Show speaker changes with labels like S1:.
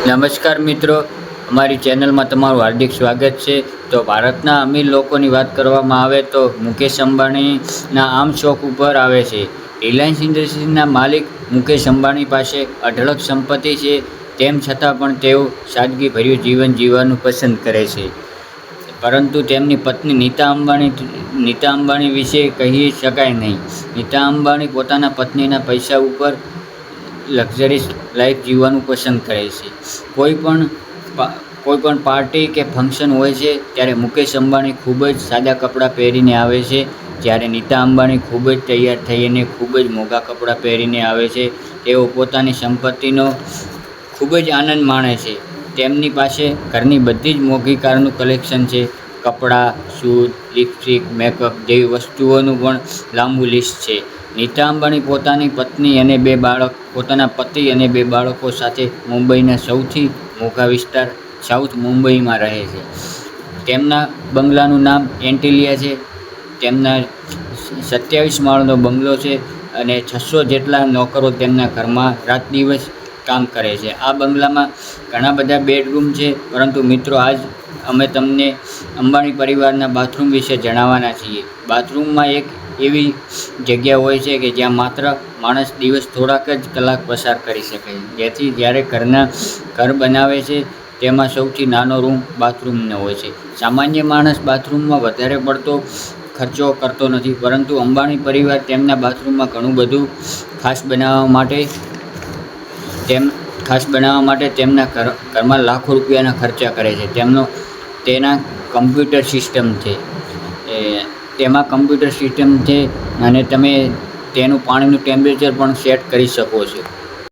S1: નમસ્કાર મિત્રો, અમારી ચેનલમાં તમારું હાર્દિક સ્વાગત છે. તો ભારતના અમીર લોકોની વાત કરવામાં આવે તો મુકેશ અંબાણીના આમ શોખ ઉપર આવે છે. રિલાયન્સ ઇન્ડસ્ટ્રીઝના માલિક મુકેશ અંબાણી પાસે અઢળક સંપત્તિ છે. તેમ છતાં પણ તેઓ સાદગીભર્યું જીવન જીવવાનું પસંદ કરે છે. પરંતુ તેમની પત્ની નીતા અંબાણી વિશે કહી શકાય નહીં. નીતા અંબાણી પોતાના પત્નીના પૈસા ઉપર લક્ઝરીસ લાઈફ જીવવાનું પસંદ કરે છે. કોઈ પણ પાર્ટી કે ફંક્શન હોય છે ત્યારે મુકેશ અંબાણી ખૂબ જ સાદા કપડાં પહેરીને આવે છે, જ્યારે નીતા અંબાણી ખૂબ જ તૈયાર થઈને ખૂબ જ મોંઘા કપડાં પહેરીને આવે છે. તેઓ પોતાની સંપત્તિનો ખૂબ જ આનંદ માણે છે. તેમની પાસે ઘરની બધી જ મોંઘી કારનું કલેક્શન છે. કપડાં, શૂઝ, લિપસ્ટિક, મેકઅપ જેવી વસ્તુઓનું પણ લાંબુ લિસ્ટ છે. નીતા અંબાણી પોતાના પતિ અને બે બાળકો સાથે મુંબઈના સૌથી મોંઘા વિસ્તાર સાઉથ મુંબઈમાં રહે છે. તેમના બંગલાનું નામ એન્ટિલિયા છે. તેમના 27 માળનો બંગલો છે અને 600 જેટલા નોકરો તેમના ઘરમાં રાત દિવસ કામ કરે છે. આ બંગલામાં ઘણા બધા બેડરૂમ છે, પરંતુ મિત્રો આજ અમે તમને અંબાણી પરિવારના બાથરૂમ વિશે જણાવવાના છીએ. બાથરૂમમાં એક એવી જગ્યા હોય છે કે જ્યાં માત્ર માણસ દિવસ થોડાક જ કલાક પસાર કરી શકે છે. જેથી જ્યારે ઘર બનાવે છે તેમાં સૌથી નાનો રૂમ બાથરૂમનો હોય છે. સામાન્ય માણસ બાથરૂમમાં વધારે પડતો ખર્ચો કરતો નથી, પરંતુ અંબાણી પરિવાર તેમના બાથરૂમમાં ઘણું બધું ખાસ બનાવવા માટે તેમના ઘરમાં લાખો રૂપિયાના ખર્ચા કરે છે. તેના કમ્પ્યુટર સિસ્ટમ છે. તેમાં કમ્પ્યુટર સિસ્ટમ છે અને તમે તેનું પાણીનું ટેમ્પરેચર પણ સેટ કરી શકો છો.